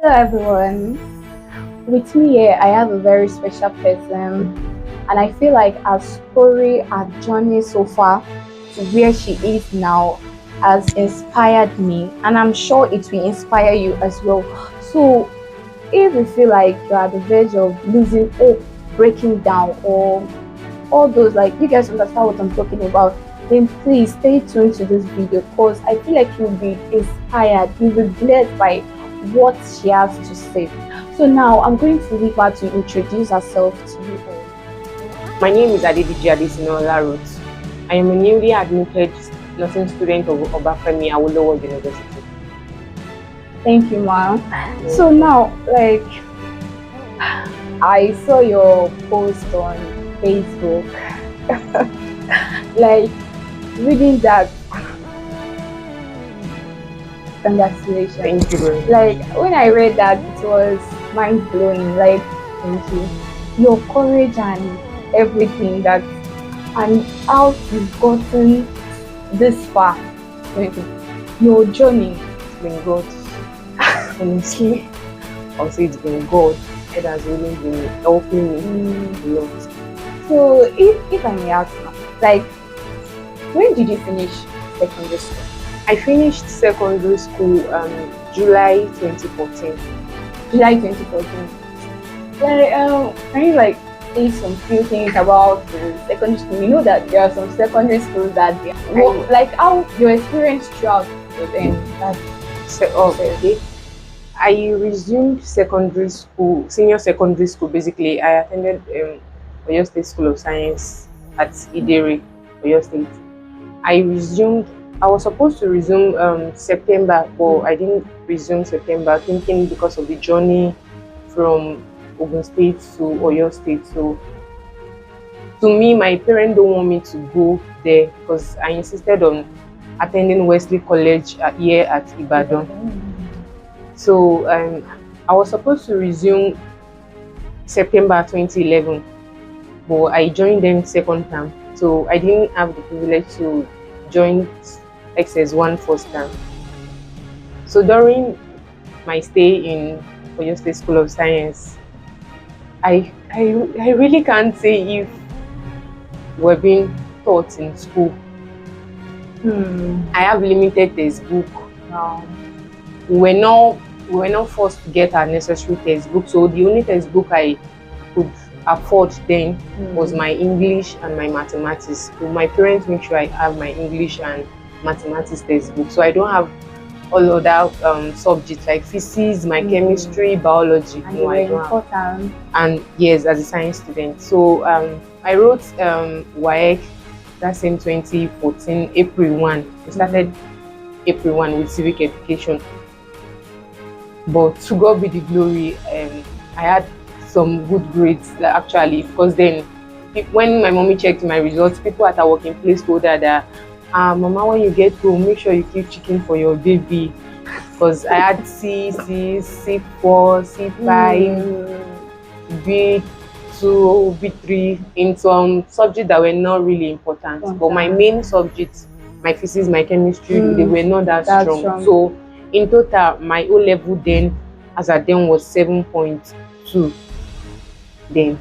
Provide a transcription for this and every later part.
Hello everyone. With me here, I have a very special person, and I feel like her story, her journey so far to where she is now, has inspired me, and I'm sure it will inspire you as well. So, if you feel like you're at the verge of losing hope, breaking down, or all those, like, you guys understand what I'm talking about, then please stay tuned to this video because I feel like you'll be inspired, you'll be blessed by what she has to say. So now I'm going to leave her to introduce herself to you all. My name is Adediji Adesinola Ruth. I am a newly admitted nursing student of Obafemi Awolowo University. Thank you, ma'am. So now, like, I saw your post on Facebook. Like, reading that, congratulations. Thank you very much. Like, when I read that, it was mind blowing. Like, thank you. Your courage and everything that, and how you've gotten this far. Your journey. It's been God. Honestly, I'll say it's been God. It has really been helping me a lot. So, if I may ask now, like, when did you finish secondary school? I finished secondary school July 2014. July 2014. Can you like say some few things about the secondary school? You know that there are some secondary schools that like how your experience throughout that. Okay. I resumed secondary school, senior secondary school. Basically, I attended Oyo State School of Science at Idere, Oyo State. I was supposed to resume September, but I didn't resume September, thinking because of the journey from Ogun State to Oyo State. So, to me, my parents don't want me to go there because I insisted on attending Wesley College here at Ibadan. So, I was supposed to resume September 2011, but I joined them second term. So, I didn't have the privilege to join XS1 first term. So during my stay in Oyo State School of Science, I really can't say if we're being taught in school. I have limited textbook. We were not forced to get our necessary textbook. So the only textbook I could afford then was my English and my mathematics. So my parents make sure I have my English and mathematics textbook. So I don't have all other subjects like physics, my chemistry, biology. And no, I don't important. And yes, as a science student. So I wrote WAEC that same 2014, April 1. We started April 1 with civic education. But to God be the glory, I had some good grades actually, because then when my mommy checked my results, people at our working place told her that Mama, when you get home, make sure you keep chicken for your baby, because I had C, C4, C5, B2, B3 in some subjects that were not really important. But my main subjects, my physics, my chemistry, they were not that strong. So in total, my O level then, as at then, was 7.2. Then,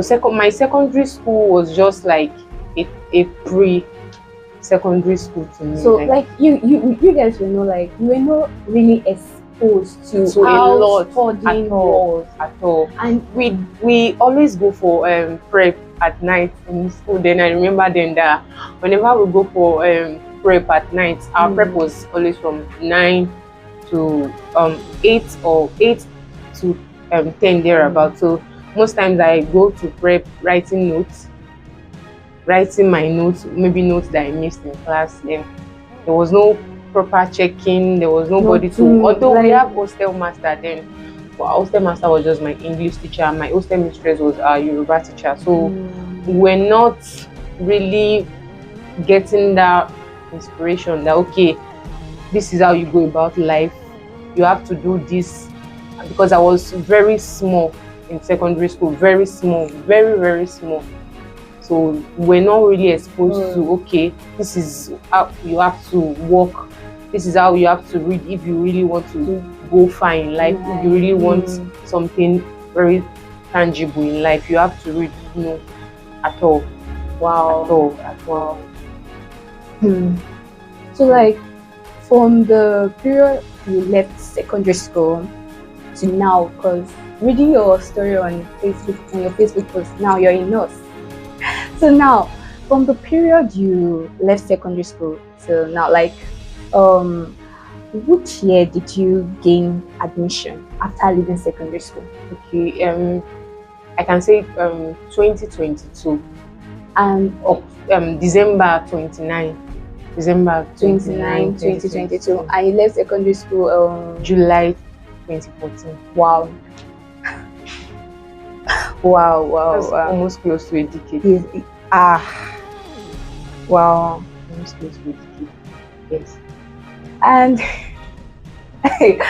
so my secondary school was just like a pre-secondary school to me. So like you guys will know, like, you were not really exposed to a lot studying at all. And we always go for prep at night in school. Then I remember then that whenever we go for prep at night, our prep was always from 9 to 8 or 8 to 10 thereabout. So most times I go to prep writing my notes, maybe notes that I missed in class. Then there was no proper checking, there was nobody although we have hostel master then, but our hostel master was just my English teacher. My hostel mistress was our Yoruba teacher. So we're not really getting that inspiration that, okay, this is how you go about life, you have to do this. Because I was very small in secondary school, very small, very small. So we're not really exposed to, okay, this is how you have to work, this is how you have to read if you really want to go far in life, if you really want something very tangible in life, you have to read. No, at all, Wow. at all, at all. Hmm. So like from the period you left secondary school to now, because reading your story on your Facebook post, now you're a nurse. So now from the period you left secondary school to now, like um which year did you gain admission after leaving secondary school? Okay, I can say 2022, And December 29, December 29, 2022, and you left secondary school July 2014. wow. Wow, That's wow. almost close to a decade. Wow. Almost close to a decade. Yes. And I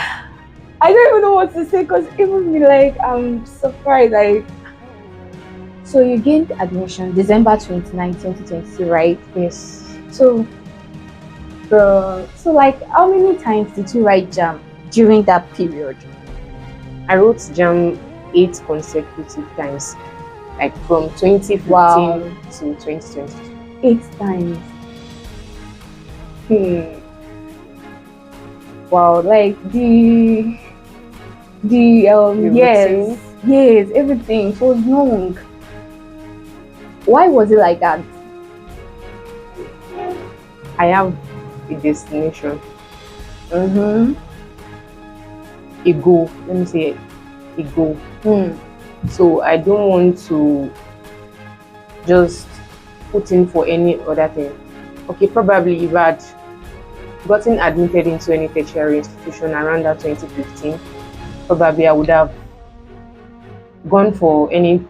don't even know what to say, because even me, like, I'm surprised. Like, so you gained admission December 29, 2022, right? Yes. So, so like, how many times did you write jam during that period? I wrote jam 8 consecutive times, like from 2015 Wow. to 2022. 8 times. Wow, like the yes, yes, everything, it was long. Why was it like that? I have a destination, Mm-hmm. a goal. Let me say a goal. So I don't want to just put in for any other thing. Okay, probably if I had gotten admitted into any tertiary institution around that 2015, probably I would have gone for any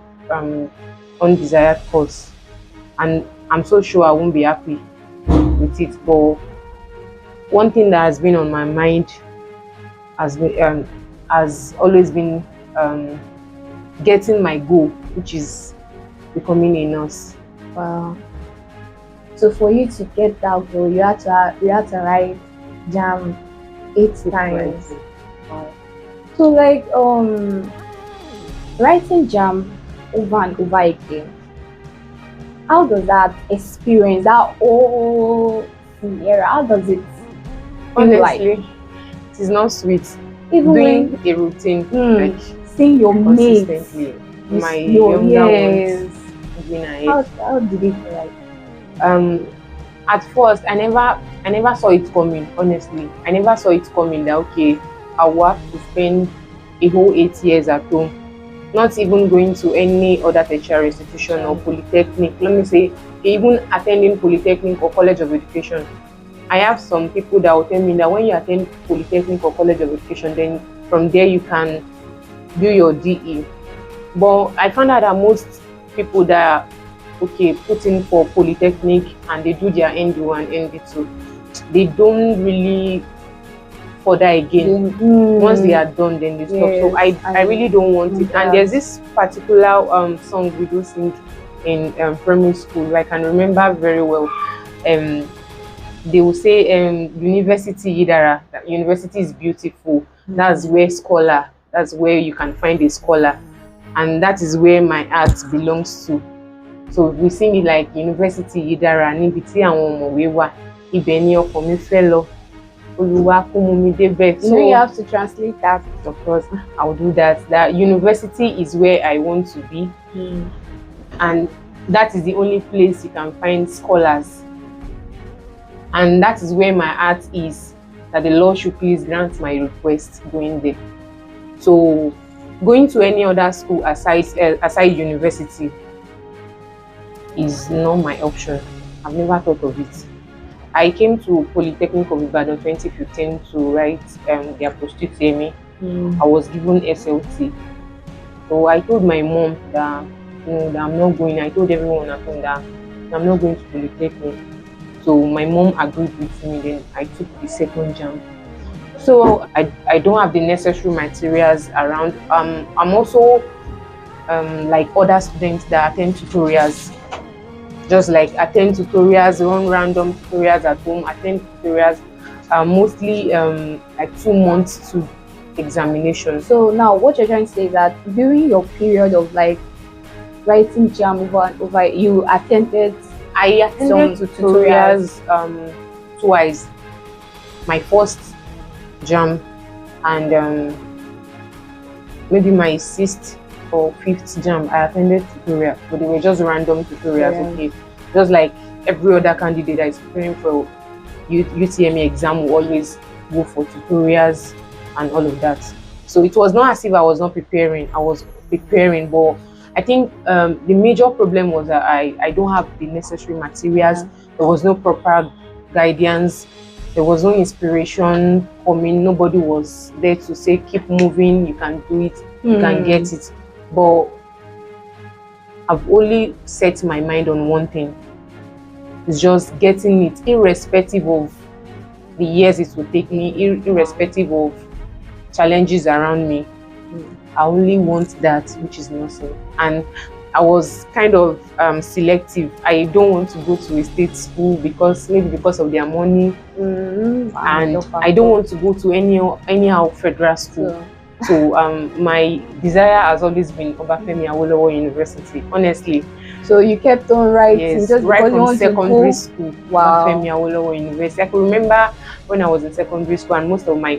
undesired course, and I'm so sure I won't be happy with it. But one thing that has been on my mind has always been getting my goal, which is becoming a nurse. Wow. So for you to get that goal, you had to write jam 8 times. Wow. So like writing jam over and over again, how does that experience, that whole scenario, how does it feel like? Honestly, it is not sweet. Even Doing when a routine, like seeing your mates, consistently, my younger ones being ahead. how did it feel like? At first I never saw it coming. Honestly, I never saw it coming that okay, I will have to spend a whole 8 years at home, not even going to any other tertiary institution or polytechnic. Let me say, even attending polytechnic or college of education. I have some people that will tell me that when you attend polytechnic or college of education, then from there you can do your DE. But I found out that most people that put in for polytechnic and they do their ND1, ND2, they don't really further again. Once they are done, then they stop. So I really don't want it. And there's this particular song we do sing in primary school, I can remember very well. They will say university idara, that university is beautiful. That's where you can find a scholar, and that is where my heart belongs to. So we sing it like university idara, níbi tí àwọn ọ̀mọ̀wé wà, ibẹ̀ ni ọkàn mi fẹ́ lọ, Olúwa kó mú mi débẹ̀. So you have to translate that. Of course, I'll do that. That university is where I want to be, and that is the only place you can find scholars. And that is where my heart is, that the Lord should please grant my request going there. So going to any other school aside university is not my option. I've never thought of it. I came to Polytechnic of Ibadan 2015 to write their post-UTME. I was given SLT. So I told my mom that, that I'm not going. I told everyone at home that I'm not going to Polytechnic. So my mom agreed with me, then I took the second jam. So I don't have the necessary materials around. I'm also like other students that attend tutorials, just like attend tutorials, run random tutorials at home, attend tutorials, mostly like 2 months to examination. So now what you're trying to say is that during your period of like writing jam over and over, you attended I attended some tutorials twice. My first jam and maybe my sixth or fifth jam, I attended tutorial, but they were just random tutorials. Yeah. Okay, just like every other candidate that is preparing for UTME exam will always go for tutorials and all of that. So it was not as if I was not preparing. I was preparing, but I think the major problem was that I don't have the necessary materials. Yeah. There was no proper guidance. There was no inspiration coming. Nobody was there to say, keep moving, you can do it, you can get it. But I've only set my mind on one thing. It's just getting it, irrespective of the years it will take me, irrespective of challenges around me. I only want that which is nursing. And I was kind of selective. I don't want to go to a state school because of their money, and I don't want to go to anyhow federal school. So my desire has always been Obafemi Awolowo University, honestly. So you kept on writing, yes, just right because you from want secondary to school. Wow. Obafemi Awolowo University. I could remember when I was in secondary school, and most of my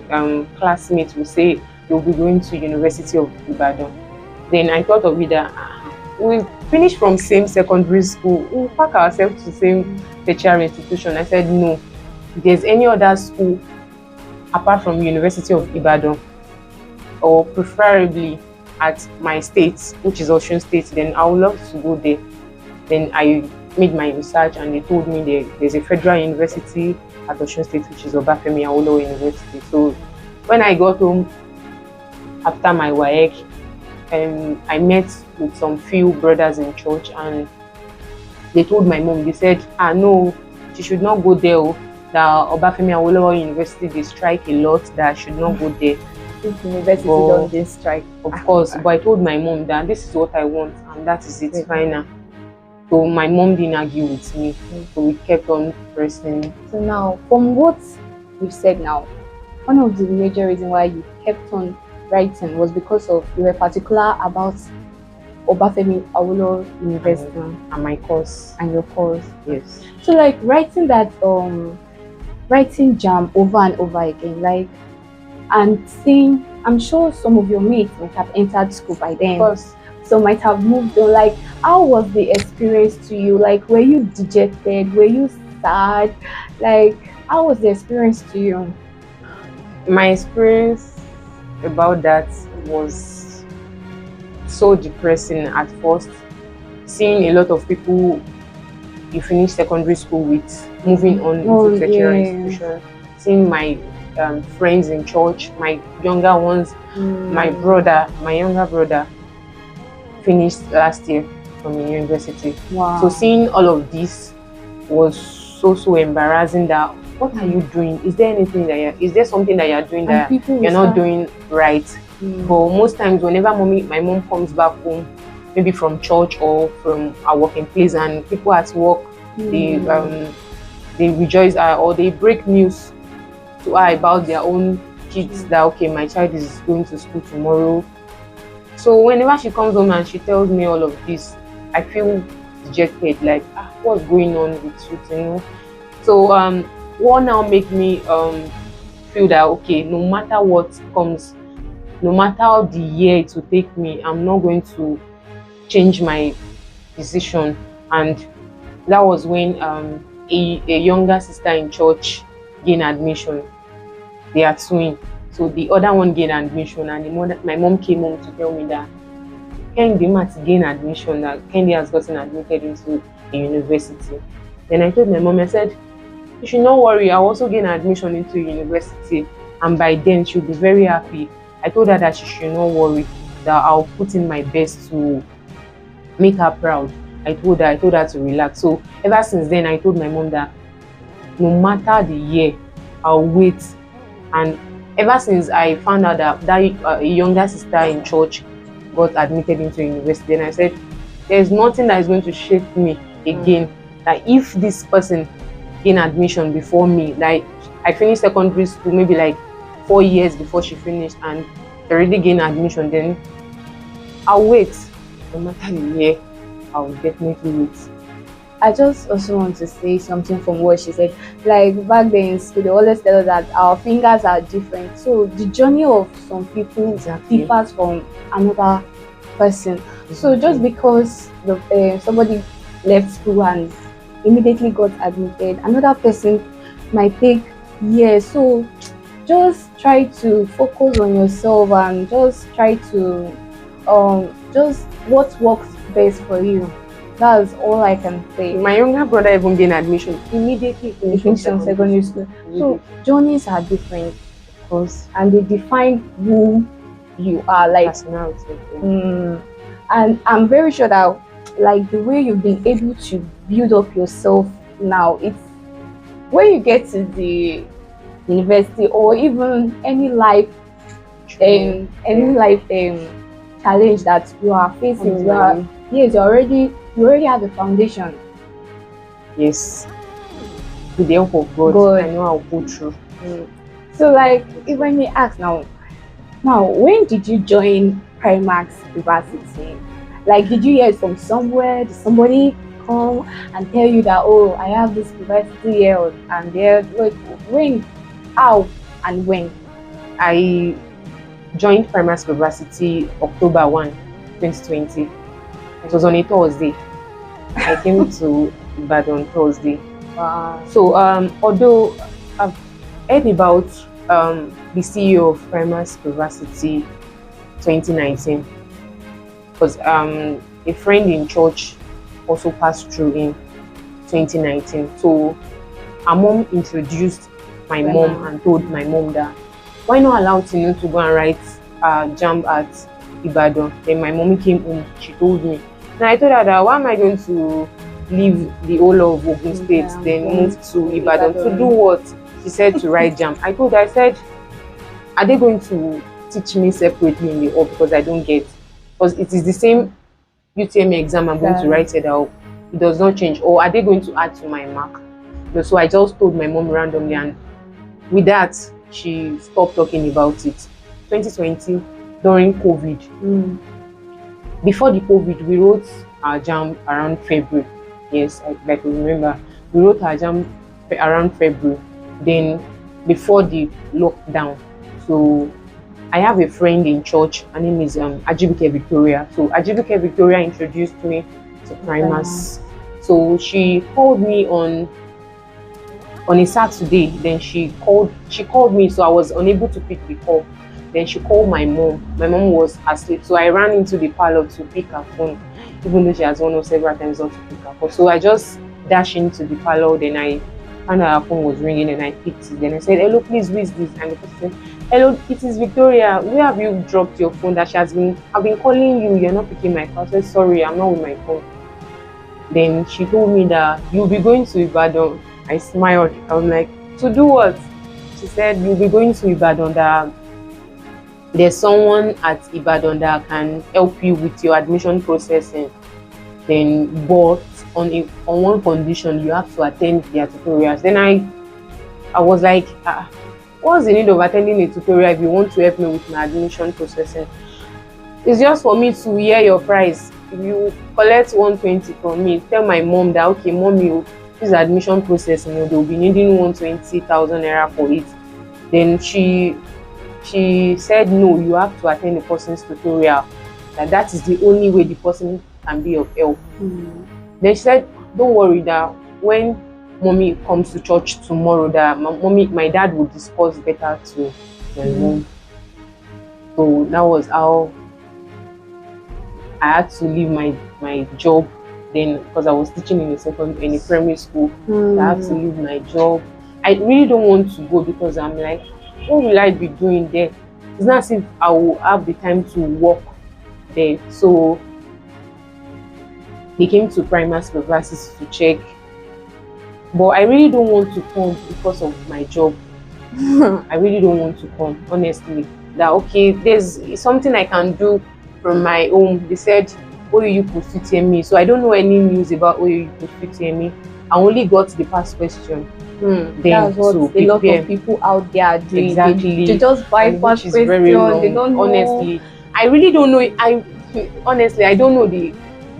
classmates would say you'll be going to University of Ibadan. Then I thought of it that we finished from same secondary school, we'll pack ourselves to the same tertiary institution. I said no. If there's any other school apart from University of Ibadan, or preferably at my state, which is Osun State, then I would love to go there. Then I made my research, and they told me there's a federal university at Osun State, which is Obafemi Awolowo University. So when I got home after my WAEC, I met with some few brothers in church, and they told my mom, they said, no, she should not go there. That Obafemi Awolowo University, they strike a lot, that I should not go there. University don't strike. Of course, but I told my mom that this is what I want, and that is it, final. So my mom didn't argue with me. So we kept on pressing. So now, from what you've said now, one of the major reasons why you kept on writing was because of you were particular about Obafemi Awolowo University and my course and your course. Yes. So like writing that writing jam over and over again, like, and seeing, I'm sure some of your mates might have entered school by then. Of course. So might have moved on. Like, how was the experience to you? Like, were you dejected? Were you sad? Like, how was the experience to you? My experience about that was so depressing at first. Seeing a lot of people you finish secondary school with moving on into tertiary institution. Seeing my friends in church, my younger ones, my younger brother finished last year from the university. Wow. So seeing all of this was so embarrassing. That what are you doing? Is there anything that is there something that you're doing that you're not doing right? But most times, whenever my mom comes back home, maybe from church or from our working place, and people at work, they rejoice or they break news to her about their own kids, that okay, my child is going to school tomorrow. So whenever she comes home and she tells me all of this, I feel dejected, like what's going on with you, So what now make me feel that okay, no matter what comes, no matter the year it will take me, I'm not going to change my decision. And that was when a younger sister in church gained admission. They are twins. So the other one gained admission, and my mom came home to tell me that Kendi might gain admission, that Kendi has gotten admitted into a university. Then I told my mom, I said, you should not worry, I'll also gain admission into a university, and by then she'll be very happy. I told her that she should not worry, that I'll put in my best to make her proud. I told her to relax. So ever since then, I told my mom that no matter the year, I'll wait. And ever since I found out that a younger sister in church got admitted into university, then I said, there's nothing that is going to shake me again. That if this person gain admission before me, like I finished secondary school maybe like 4 years before she finished and she already gained admission, then I'll wait. No matter the year, I'll definitely wait. I just also want to say something from what she said. Like back then in school, they always tell us that our fingers are different. So the journey of some people Exactly. differs from another person. So just because somebody left school and immediately got admitted, another person might take years. So just try to focus on yourself and just try to just what works best for you. That's all I can say. My younger brother even gained admission immediately He finished from secondary school. So journeys are different because and they define who you are. Like personality. and I'm very sure that like the way you've been able to build up yourself now, it's when you get to the university or even any life challenge that you are facing, you already have a foundation. Yes, with the help of God, I know I'll go through. So like even me ask now when did you join Primax University? Like did you hear it from somewhere? Did somebody come and tell you that, oh, I have this university here and there? Like when, how and when? I joined Primax University October 1, 2020. It was on a Thursday. I came to Ibadan on Thursday. Wow. So although I've heard about the CEO of Primax University 2019, because a friend in church also passed through in 2019. So her mom introduced my mom and told my mom that why not allow Tinu to go and write JAMB at Ibadan. Then my mommy came home, she told me. Now I told her that why am I going to leave the whole of Ogun State, then move to Ibadan to do what? She said to write JAMB. I told her, I said, are they going to teach me separately in the hall because I don't get? Because it is the same UTME exam I'm going to write it out. It does not change. Or are they going to add to my mark? So I just told my mom randomly, and with that, she stopped talking about it. 2020, during COVID. Before the COVID, we wrote our JAMB around February. Yes, I remember. We wrote our JAMB around February. Then before the lockdown. So I have a friend in church. Her name is Ajibike Victoria. So Ajibike Victoria introduced me to Primax. So she called me on a Saturday. Then she called me, so I was unable to pick the call. Then she called my mom. My mom was asleep, so I ran into the parlor to pick her phone, even though she has warned us several times not to pick her phone. So I just dashed into the parlor. Then I found her phone was ringing, and I picked it. Then I said, "Hello, please, who is this?" And the person said, "Hello, it is Victoria. Where have you dropped your phone? I've been calling you. You're not picking my call." I said, "Sorry, I'm not with my phone." Then she told me that you'll be going to Ibadan. I smiled. I was like, "To do what?" She said, "You'll be going to Ibadan. That there's someone at Ibadan that can help you with your admission processing. Then, but on one condition, you have to attend their tutorials." Then I was like, what's the need of attending a tutorial if you want to help me with my admission processing? It's just for me to hear your price. If you collect 120 from me, tell my mom that, okay, mommy, this admission process, they'll be needing 120,000 naira for it. Then she said, no, you have to attend the person's tutorial. That is the only way the person can be of help. Then she said, don't worry, that when mommy comes to church tomorrow, that my dad will discuss better to my mom. So that was how I had to leave my job then, because I was teaching in a primary school. I had to leave my job. I really don't want to go because I'm like, what will I be doing there? It's not as if I will have the time to work there. So they came to Primax University to check, but I really don't want to come because of my job. I really don't want to come, honestly. That okay, there's something I can do from my home. They said OUU post UTME, so I don't know any news about OUU post UTME. I only got the past question. them That's what to a lot of prepare. people out there are doing. They Exactly. just And bypass which is very question. They wrong. don't know. Honestly, I really don't know. I honestly I don't know the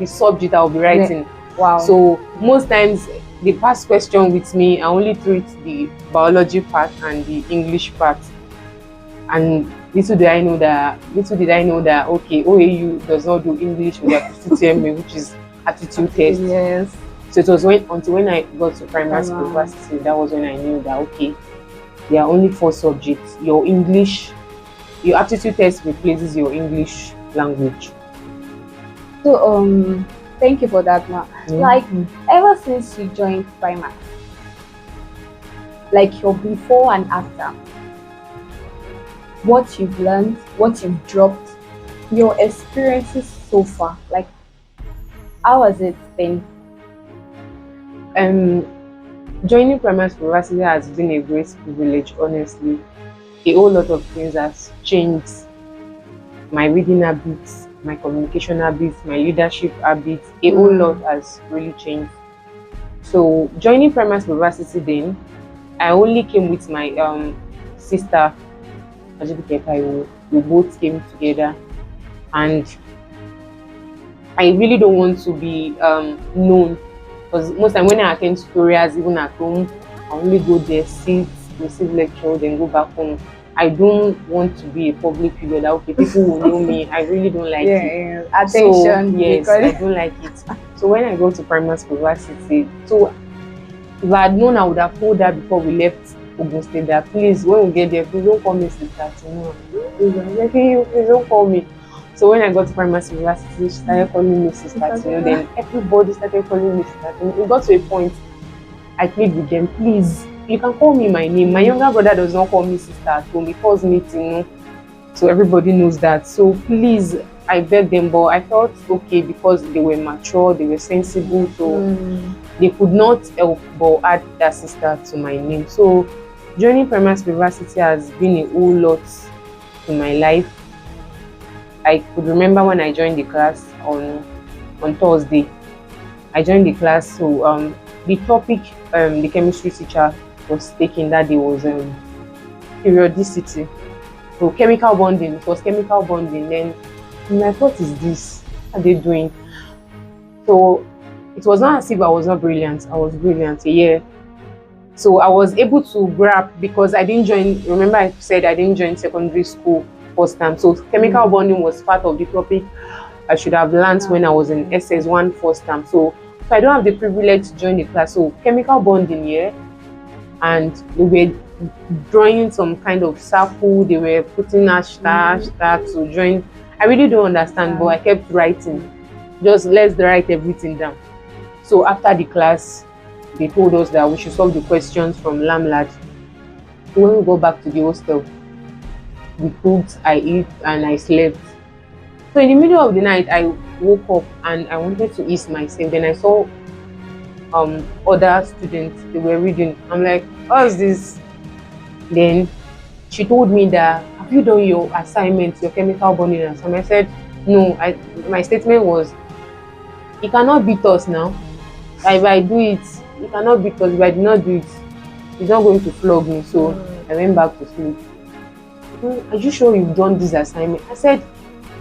subject I'll be Yeah. writing. Wow. So most times they pass question with me. I only treat the biology part and the English part. And little did I know that okay, OAU does not do English with their 50 which is aptitude test. Yes. So it was until when I got to primary school, Wow. varsity, that was when I knew that okay, there are only 4 subjects. Your English, your aptitude test replaces your English language. So thank you for that, ma. Like ever since you joined primary, like your before and after, what you've learned, what you've dropped, your experiences so far, like how has it been? Um, joining primary school varsity has been a great privilege, honestly. A whole lot of things has changed my reading habits, my communication habits, my leadership habits. A whole lot has really changed. So joining primary school varsity then, I only came with my sister, Ajibike Taiwo. We both came together, and I really don't want to be known, because most time when I attend tutorials, even at home, I only go there, sit, receive lecture, then go back home. I don't want to be a public figure that okay, people will know me. I really don't like it. Attention. So yes, I Because don't like it. So when I go to primary school varsity, so if I had known, I would have told her before we left Ogun State that please, when we get there, please don't call me sister. Please, I'm begging you, please don't call me. So when I got to primary school university, she started calling me sister. Then everybody started calling me sister. It got to a point I played with them. Please, you can call me my name. My younger brother does not call me sister at home. He calls me Tinu. So everybody knows that. So please, I begged them, but I felt okay because they were mature, they were sensible, so they could not help but add that sister to my name. So joining primary school university has been a whole lot in my life. I could remember when I joined the class on Thursday. I joined the class, so the topic the chemistry teacher was taking that day was periodicity. So chemical bonding. It was chemical bonding. Then my thought is this: what are they doing? So it was not as if I was not brilliant. I was brilliant. Yeah. So I was able to grab because I didn't join. Remember, I said I didn't join secondary school first time. So chemical bonding was part of the topic I should have learned when I was in SS1 first time. So I don't have the privilege to join the class. So chemical bonding, yeah, and we were drawing some kind of circle. They were putting hashtag to join. I really don't understand, but I kept writing. Just let's write everything down. So after the class, they told us that we should solve the questions from LAMLAD. So when we go back to the hostel, we cooked, I ate, and I slept. So in the middle of the night, I woke up and I wanted to ease myself. Then I saw other students, they were reading. I'm like, what's this? Then she told me that, have you done your assignment, your chemical bonding assignment? I said, no. My statement was, you cannot beat us now. If I do it, you cannot beat us. If I do not do it, he's not going to flog me. So I went back to sleep. Are you sure you've done this assignment? I said,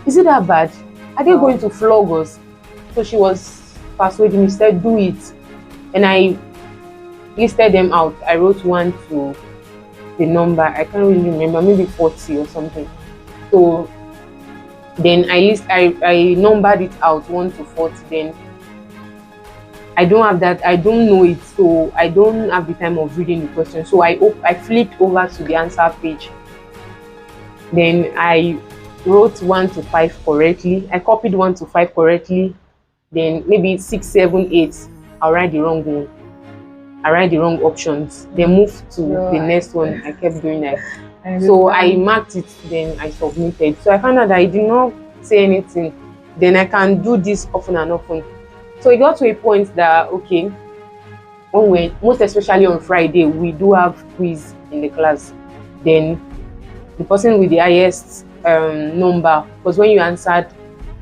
is it that bad? Are they going to flog us? So she was persuading me, said, do it. And I listed them out. I wrote 1 to the number. I can't really remember, maybe 40 or something. So then I numbered it out 1 to 40. Then I don't have that, I don't know it, so I don't have the time of reading the question. So I flipped over to the answer page. Then I wrote 1 to 5 correctly. I copied 1 to 5 correctly. Then maybe 6, 7, 8, I'll write the wrong one. I write the wrong options. Then move to the next one. I kept doing that. So I marked it, then I submitted. So I found out that I did not say anything. Then I can do this often and often. So it got to a point that, okay, when we, most especially on Friday, we do have quiz in the class. Then the person with the highest number, because when you answered,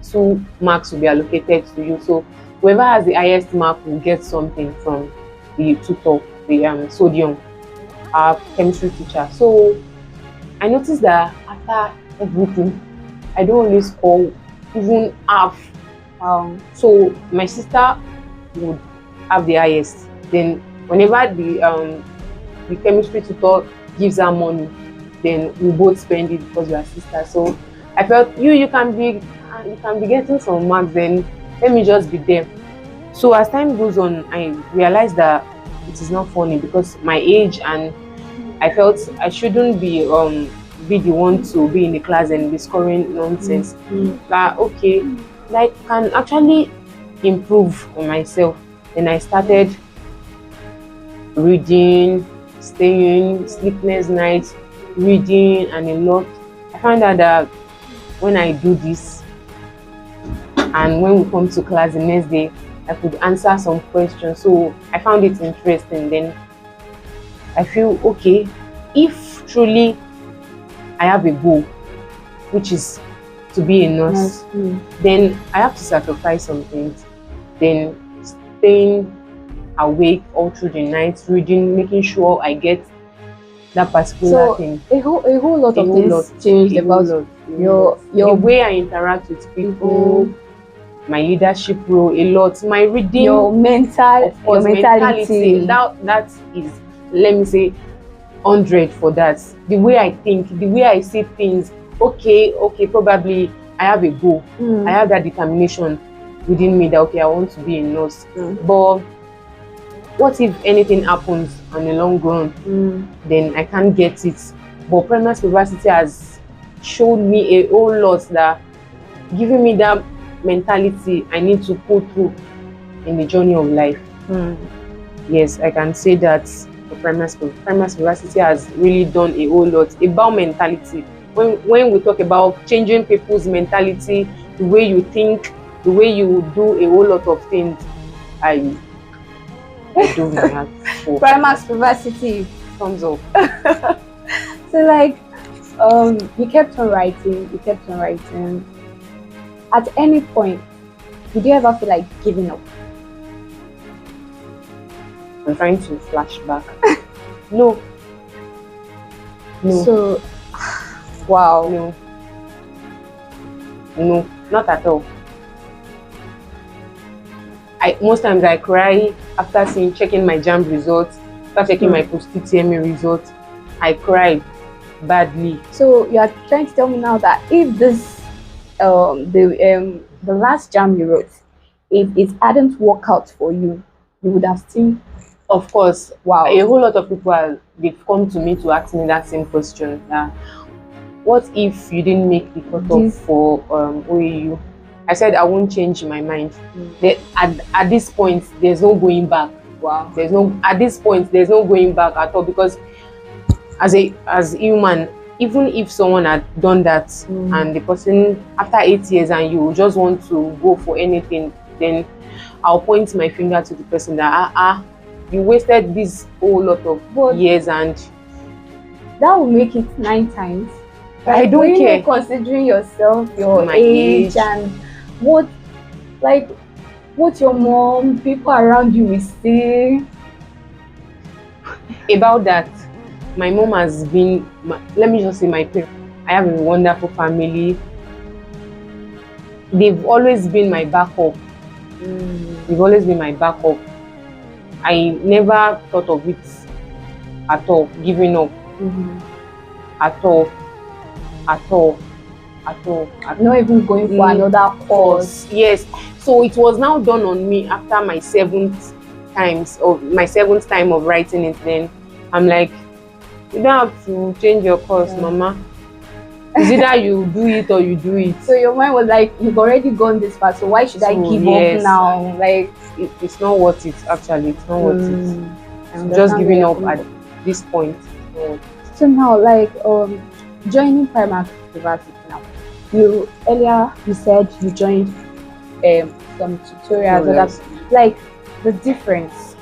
2 marks will be allocated to you. So whoever has the highest mark will get something from the tutor. the sodium, our chemistry teacher. So I noticed that after everything, I don't always score even half. So my sister would have the highest. Then whenever the chemistry tutor gives her money, then we both spend it because we are sisters. So I felt you can be getting some marks, then let me just be there. So as time goes on, I realized that it is not funny because my age, and I felt I shouldn't be the one to be in the class and be scoring nonsense. That okay, like can actually improve on myself. And I started reading, staying sleepless nights, reading and a lot. I find out that when I do this and when we come to class the next day, I could answer some questions. So I found it interesting. Then I feel okay, if truly I have a goal, which is to be a nurse, then I have to sacrifice some things. Then staying awake all through the night, reading, making sure I get that particular So thing. a whole lot A of whole things lot, changed a whole about lot, your the way I interact with people, my leadership role, a lot. My reading, your of course, mentality. that is, let me say, 100 for that. The way I think, the way I see things. Okay, probably I have a goal. I have that determination within me that okay, I want to be a nurse. But what if anything happens on the long run? Then I can't get it. But Primus University has shown me a whole lot, that giving me that mentality I need to pull through in the journey of life. Yes, I can say that the Primus University has really done a whole lot about mentality. When we talk about changing people's mentality, the way you think, the way you do a whole lot of things, I do my heart for Primus University. thumbs up. So like, you kept on writing, you kept on writing. At any point, did you ever feel like giving up? I'm trying to flash back. No. So, wow. No, not at all. Most times I cry after checking my JAMB results, after checking my post-UTME results. I cried badly. So you are trying to tell me now that if this the last JAMB you wrote, if it hadn't worked out for you, you would have seen. Of course, Wow. A whole lot of people they've come to me to ask me that same question. What if you didn't make the cutoff for OAU? I said I won't change my mind. At this point, there's no going back. Wow. At this point, there's no going back at all, because as human, even if someone had done that and the person after 8 years and you just want to go for anything, then I'll point my finger to the person that you wasted this whole lot of years, and that will make it 9 times. I don't care. Considering yourself, your My age, age, and what your mom, people around you will say about that. My mom has been, let me just say, my parents. I have a wonderful family. They've always been my backup. They've always been my backup. I never thought of it at all, giving up. At all. Not even going for another course. Yes. So it was now done on me after my seventh time of writing it. Then I'm like, you don't have to change your course, Mama. It's either you do it or you do it. So your mind was like, you've already gone this far, so why should I give up now? Like, it's not worth it. Actually, it's not worth it. Just giving up at this point. So now, like, joining Primus University now. You earlier you said you joined some tutorials. Like the difference.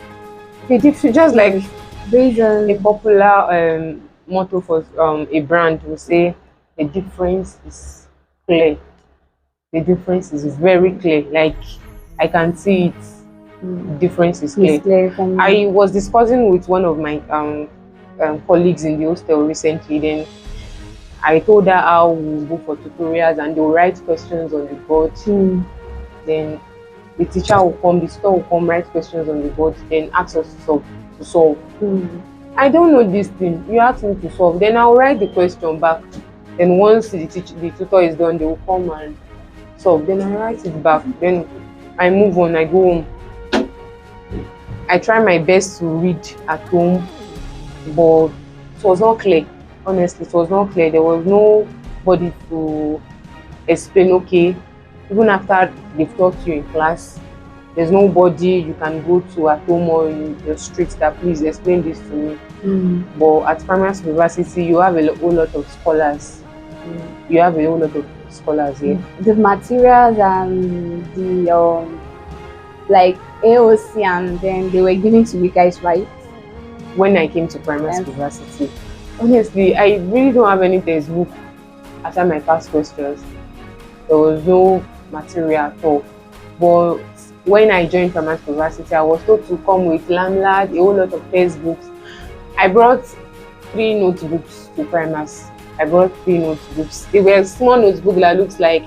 Just like reason. A popular motto for a brand will say, the difference is clear. The difference is very clear. Like I can see it. difference is It's clear. clear from I was discussing with one of my colleagues in the hostel recently. Then I told her how we go for tutorials and they'll write questions on the board. Then the teacher will come, the tutor will come, write questions on the board, then ask us to solve. I don't know this thing. You ask me to solve. Then I'll write the question back. Then once the tutor is done, they will come and solve. Then I write it back. Then I move on. I go home. I try my best to read at home, but it was not clear. Honestly, it was not clear. There was nobody to explain. Okay, even after they've taught you in class, there's nobody you can go to at home or in the streets that please explain this to me. But at primary school university, you have a whole lot of scholars. You have a whole lot of scholars here. The materials and the like AOC, and then they were giving to you guys, right? When I came to primary school university, honestly, I really don't have any textbook after my past questions. There was no material at all. But when I joined primary school university, I was told to come with Lamlad, a whole lot of textbooks. I brought 3 notebooks to primers. I brought 3 notebooks. They were small notebooks that looks like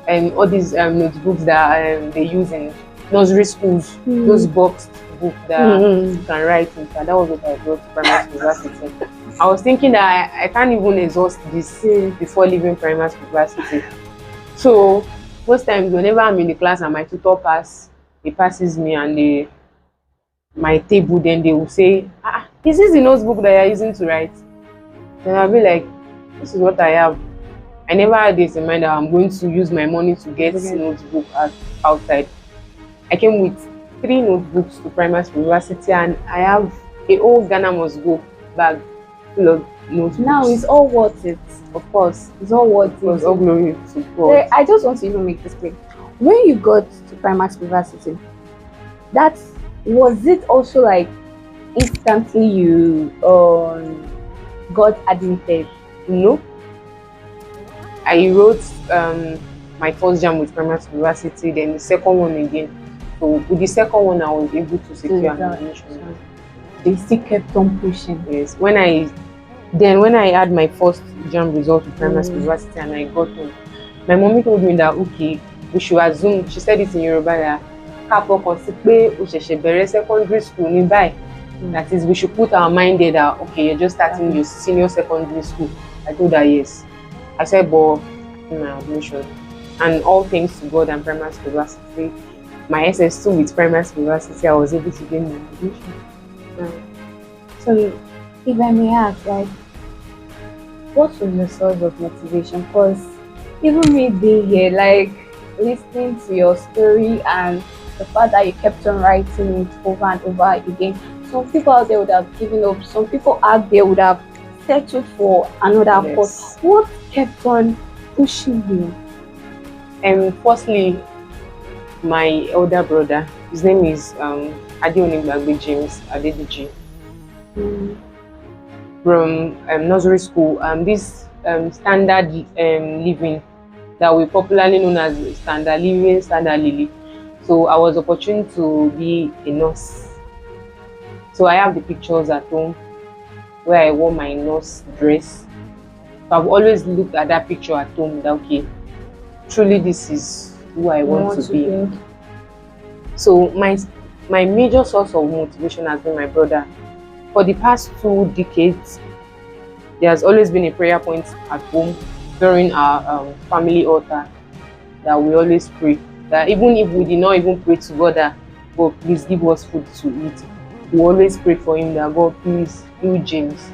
all these notebooks that they use in nursery schools. Those boxed books that you can write in. That was what I brought to primary school university. I was thinking that I can't even exhaust this before leaving primary school university. So most times whenever I'm in the class and my tutor passes me and my table, then they will say, is this the notebook that you're using to write? Then I'll be like, this is what I have. I never had this in mind that I'm going to use my money to get notebook outside. I came with 3 notebooks to primary school university, and I have a whole Ghana Must Go bag full of notebooks. Now it's all worth it. Of course, It's all worth it. it was all glory to God. I just want to even make this clear. When you got to primary school university, was it also like instantly you got admitted? No. I wrote my first JAMB with primary school university, then the second one again. So with the second one, I was able to secure an admission. They still kept on pushing. Yes. When I had my first JAMB result with primary school university and I got home, my mommy told me that okay, we should assume. She said it in Yoruba that secondary school nearby. That is, we should put our mind there that okay, you're just starting your senior secondary school. I told her yes. I said, but in my admission, and all thanks to God and primary school university, my SS2 with primary school university, I was able to gain my admission. So, if I may ask, like, what was your source of motivation? Because even me being here, like, listening to your story and the fact that you kept on writing it over and over again, some people out there would have given up. Some people out there would have settled for another course. What kept on pushing you? Firstly, my elder brother, his name is Adeonigba James Adediji. From nursery school, this standard living that we popularly known as standard living, standard lily. So I was opportune to be a nurse. So I have the pictures at home where I wore my nurse dress. So I've always looked at that picture at home that okay, truly this is who I want to be. So my major source of motivation has been my brother. For the past 2 decades, there has always been a prayer point at home during our family altar that we always pray. That even if we did not even pray to God that God please give us food to eat, we always pray for him that God please heal James.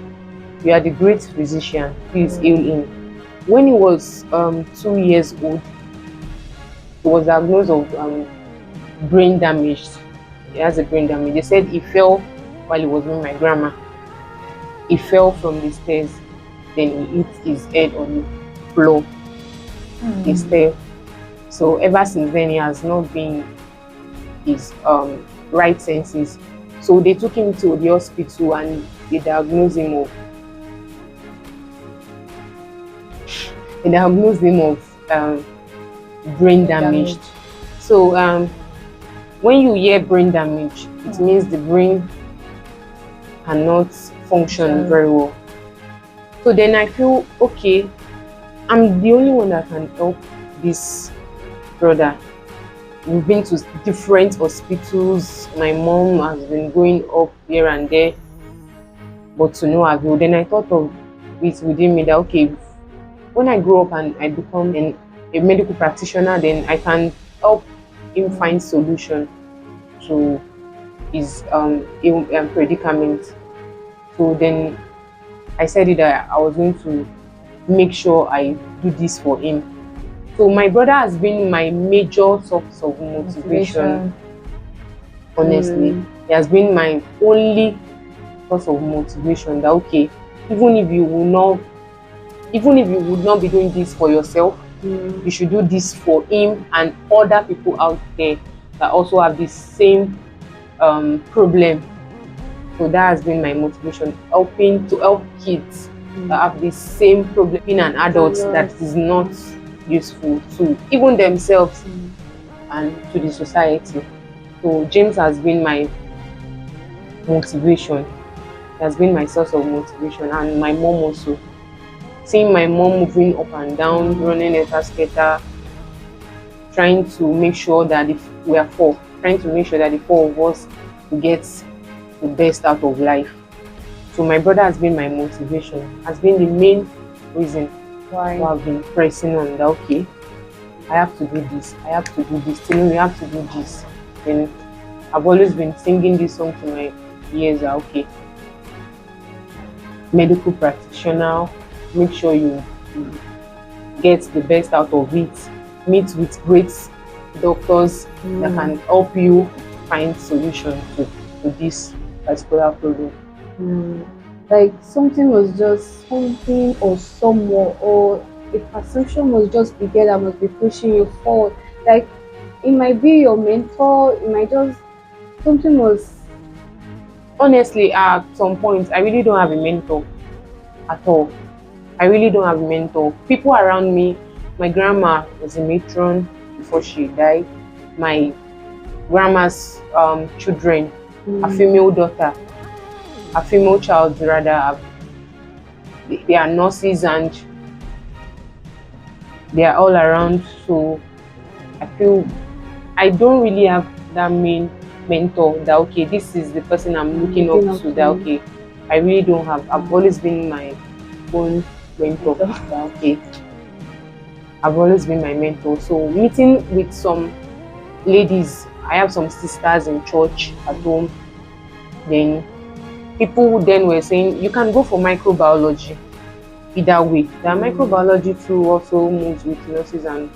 You are the great physician, please heal him. When he was 2 years old, he was diagnosed of brain damage. He has a brain damage. They said he fell while he was with my grandma. He fell from the stairs, then he hit his head on the floor. He fell. So ever since then, he has not been his right senses. So they took him to the hospital and they diagnosed him of brain damage. So when you hear brain damage, it means the brain cannot function very well. So then I feel, okay, I'm the only one that can help this brother. We've been to different hospitals. My mom has been going up here and there, but to no avail. Then I thought of it within me that, okay, when I grow up and I become a medical practitioner, then I can help him find solution to his predicament. So then I said it that I was going to make sure I do this for him. So my brother has been my major source of motivation. Honestly, he has been my only source of motivation. That okay, even if you would not be doing this for yourself, you should do this for him and other people out there that also have this same problem. So that has been my motivation, helping to help kids that have the same problem, being an adult that is not useful to even themselves and to the society. So James has been my motivation. He has been my source of motivation, and my mom also. Seeing my mom moving up and down, running skater, trying to make sure that we are four, trying to make sure that the four of us get the best out of life. So my brother has been my motivation, has been the main reason why I've been pressing on that, okay, I have to do this, I have to do this, till we have to do this. Then I've always been singing this song to my ears that, okay, medical practitioner, make sure you get the best out of it, meet with great doctors that can help you find solution to this particular problem. Like something or someone or a perception was just be there that must be pushing you forward. Like it might be your mentor, it might just something was. Honestly, at some point, I really don't have a mentor at all. I really don't have a mentor. People around me, my grandma was a matron before she died. My grandma's children, a female daughter, a female child rather, they are nurses and they are all around. So I feel I don't really have that main mentor that, okay, this is the person I'm looking up to, that, okay, I really don't have. I've always been my own mentor. That, okay, I've always been my mentor. So meeting with some ladies, I have some sisters in church at home, then people then were saying you can go for microbiology. Either way, that microbiology too also moves with nurses, and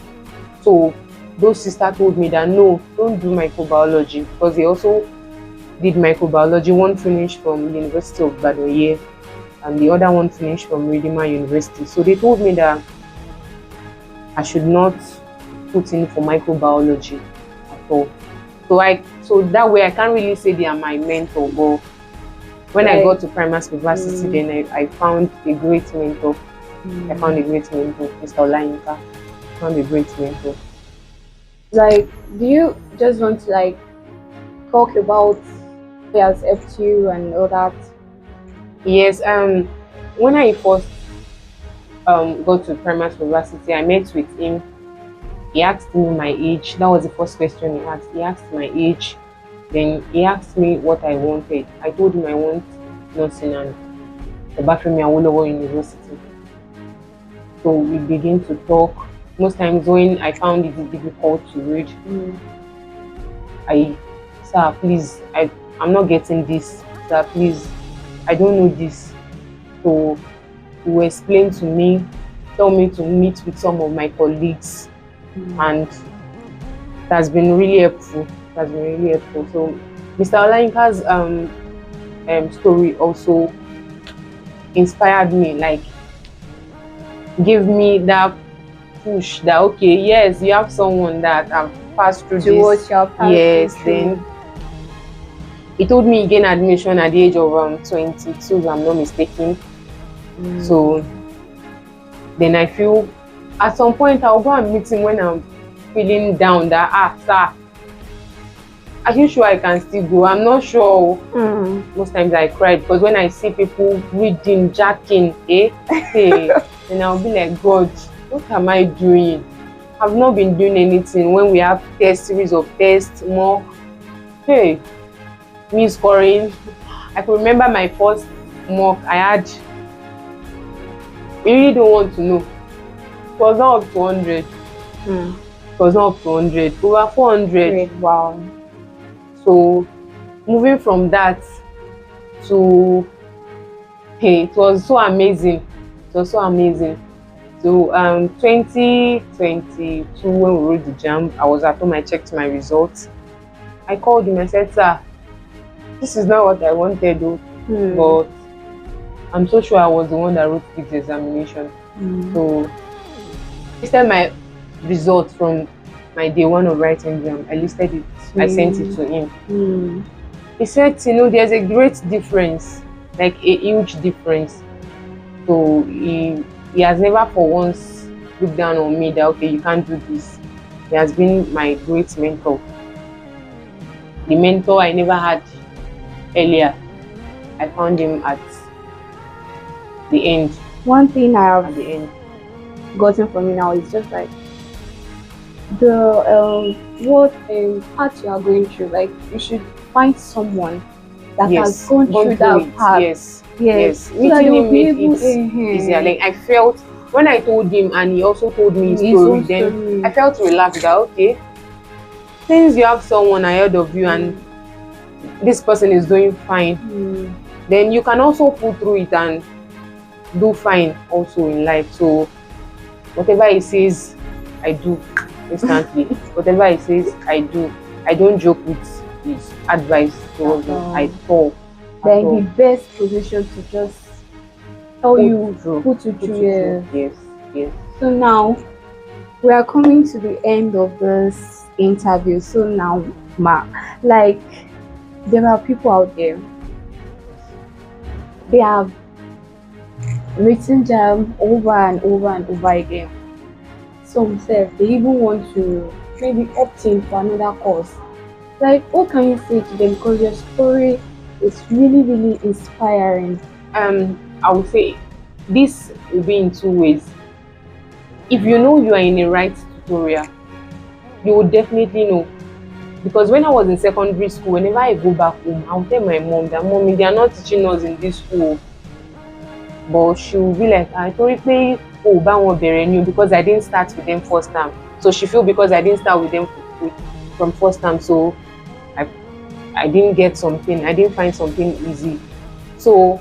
so those sisters told me that no, don't do microbiology, because they also did microbiology. One finished from University of Ibadan and the other one finished from Redeemer University. So they told me that I should not put in for microbiology at all. So that way I can't really say they are my mentor, but when I got to Prima's University, then I found a great mentor. I found a great mentor, Mr. Olayinka. I found a great mentor. Like, do you just want to like talk about who has helped you and all that? Yes. When I first got to Prima's University, I met with him. He asked me my age. That was the first question he asked. He asked my age. Then he asked me what I wanted. I told him I want nursing and Obafemi Awolowo University. So we began to talk. Most times when I found it difficult to read, sir, please, I'm not getting this. Sir, please, I don't know this. So he will explain to me, tell me to meet with some of my colleagues, and that's been really helpful. That's been really helpful. So Mr. Olayinka's story also inspired me, like gave me that push that, okay, yes, you have someone that have passed through this. Yes, then he told me he gained admission at the age of 22, if I'm not mistaken. So then I feel at some point I'll go and meet him when I'm feeling down, that sir, Are you sure I can still go? I'm not sure. Mm. Most times I cry because when I see people reading, jacking, hey, then I'll be like, God, what am I doing? I've not been doing anything. When we have test series of tests, more, hey, me scoring. I can remember my first mock I had. You really don't want to know. It was not up to 100. Mm. It was not up to 100. Over 400. Great. Wow. So moving from that to, hey, it was so amazing. It was so amazing. So 2022 when we wrote the jam, I was at home, I checked my results. I called him, I said, sir, this is not what I wanted though, but I'm so sure I was the one that wrote this examination. So listed my results from my day one of writing exam. I listed it, I sent it to him. He said, there's a great difference, like a huge difference. So he has never for once looked down on me that, okay, you can't do this. He has been my great mentor. The mentor I never had earlier. I found him at the end. One thing I At have the end. gotten from you now is just like the what part you are going through. Like you should find someone that has gone through that path. Yes. So that Meeting him be made able, it easier. Like I felt when I told him and he also told me his story, then I felt relaxed that, okay, since you have someone ahead of you and this person is doing fine, then you can also pull through it and do fine also in life. So whatever he says, I do instantly. Whatever he says, I do. I don't joke with his advice towards me. I talk. They're in the best position to just tell you, put you through. Yes. So now we are coming to the end of this interview. So now, Ma, like there are people out there. They have written jam over and over and over again. Some say they even want to maybe opt in for another course. Like, what can you say to them? Because your story is really, really inspiring. I would say this will be in two ways. If you know you are in a right tutorial, you will definitely know. Because when I was in secondary school, whenever I go back home, I'll tell my mom that, Mommy, they are not teaching us in this school. But she will be like, I told you, oh, because I didn't start with them first time. So she feel because I didn't start with them from first time, so I didn't get something, I didn't find something easy. So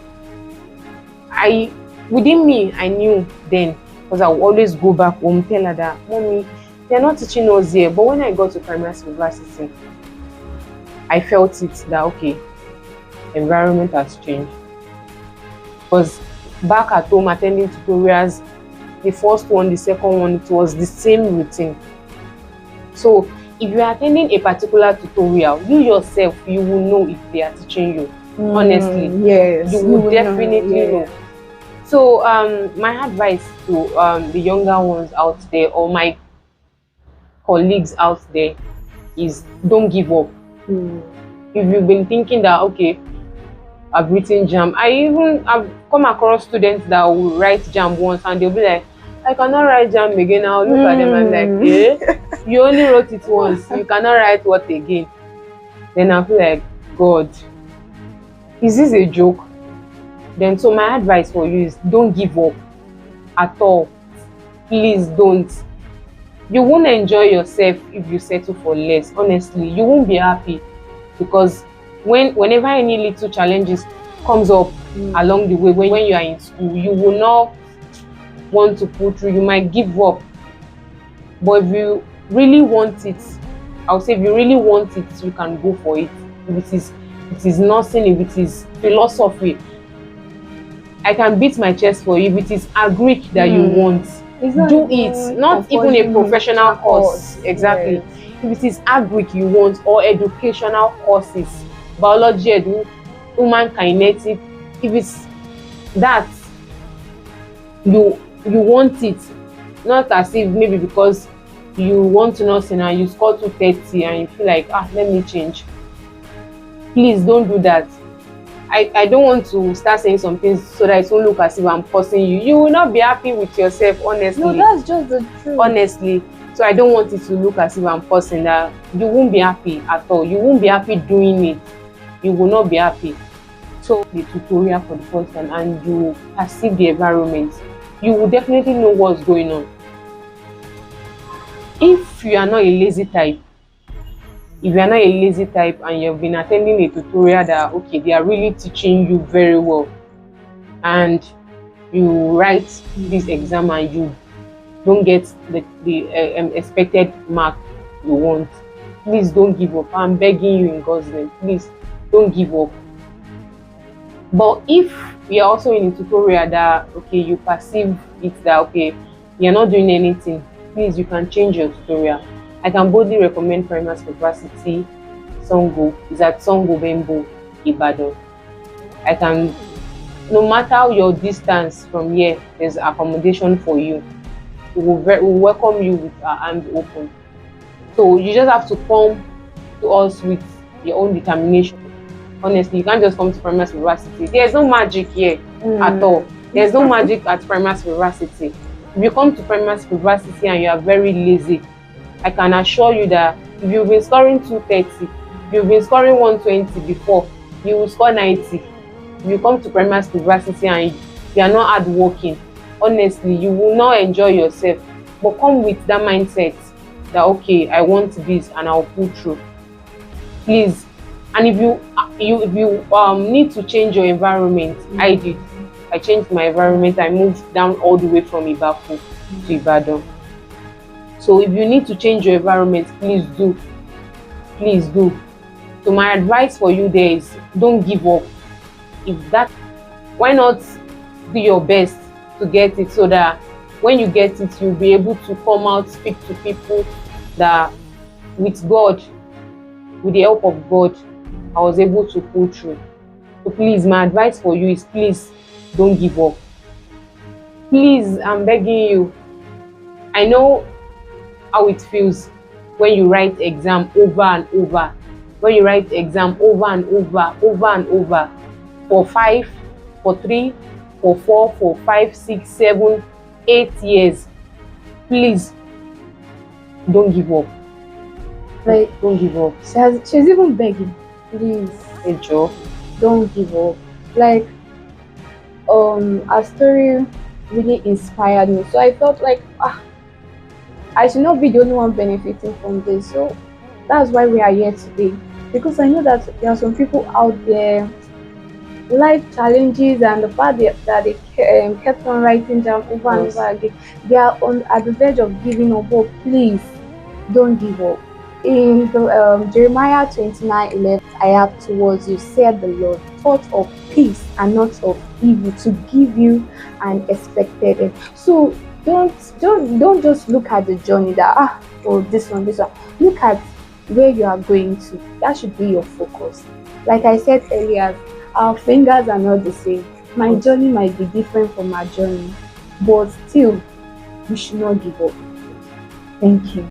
within me, I knew then, because I would always go back home, tell her that, Mommy, they're not teaching us here. But when I got to primary university, I felt it that, okay, environment has changed. Because back at home attending tutorials, the first one, the second one, it was the same routine. So if you are attending a particular tutorial, you yourself, you will know if they are teaching you. Honestly, yes, you will definitely know. So my advice to the younger ones out there, or my colleagues out there, is don't give up. If you've been thinking that, okay, I've written jam, I've come across students that will write jam once and they'll be like, I cannot write jam again. I'll look at them and be like, you only wrote it once, you cannot write what again? Then I'll feel like, God, is this a joke? Then so my advice for you is don't give up at all. Please don't. You won't enjoy yourself if you settle for less. Honestly, you won't be happy, because whenever any little challenges comes up along the way, when you are in school, you will not want to pull through. You might give up. But if you really want it, I would say if you really want it, you can go for it. If it is nursing, if it is philosophy, I can beat my chest for you. If it is agric that you want, do it. Not even a professional course. Exactly. Yes. If it is agric you want, or educational courses, biology, human kinetic, if it's that you want it, not as if maybe because you want nursing and you score 230 and you feel like, let me change. Please don't do that. I don't want to start saying some things so that it won't look as if I'm forcing you. You will not be happy with yourself, honestly. No, that's just the truth. Honestly. So I don't want it to look as if I'm forcing that. You won't be happy at all. You won't be happy doing it. You will not be happy. So the tutorial for the first time and you perceive the environment, you will definitely know what's going on. If you are not a lazy type, and you've been attending a tutorial that, okay, they are really teaching you very well, and you write this exam and you don't get the expected mark you want, please don't give up. I'm begging you in God's name, please don't give up. But if we are also in a tutorial that, okay, you perceive it that, okay, you're not doing anything, please, you can change your tutorial. I can boldly recommend Primacy University Songo. It's at Songo Bembo, Ibadan. I can, no matter your distance from here, there's accommodation for you. We will welcome you with our arms open. So you just have to come to us with your own determination. Honestly, you can't just come to Primacy University. There's no magic here at all. There's no magic at Primacy University. If you come to Primacy University and you are very lazy, I can assure you that if you've been scoring 230, you've been scoring 120 before, you will score 90. If you come to Primacy University and you are not hardworking, honestly, you will not enjoy yourself. But come with that mindset that, okay, I want this and I'll pull through. Please. And if you need to change your environment, I did. I changed my environment. I moved down all the way from Ibafu to Ibadan. So if you need to change your environment, please do. Please do. So my advice for you there is, don't give up. Why not do your best to get it, so that when you get it, you'll be able to come out, speak to people that with God, with the help of God, I was able to pull through. So please, my advice for you is, please don't give up. Please, I'm begging you. I know how it feels when you write exam over and over. When you write exam over and over, for 5, for 3, for 4, for 5, 6, 7, 8 years. Please, don't give up. Like, don't give up. She's even begging, please. Hey, Joe. Don't give up. Like, our story really inspired me. So I felt like, I should not be the only one benefiting from this. So that's why we are here today. Because I know that there are some people out there, life challenges and the fact that they kept on writing down over and over again, they are at the verge of giving up. But please, don't give up. In the, Jeremiah 29:11, I have towards you, said the Lord, thought of peace and not of evil, to give you an expected end. So don't just look at the journey that this one. Look at where you are going to. That should be your focus. Like I said earlier, our fingers are not the same. My journey might be different from our journey, but still, we should not give up. Thank you.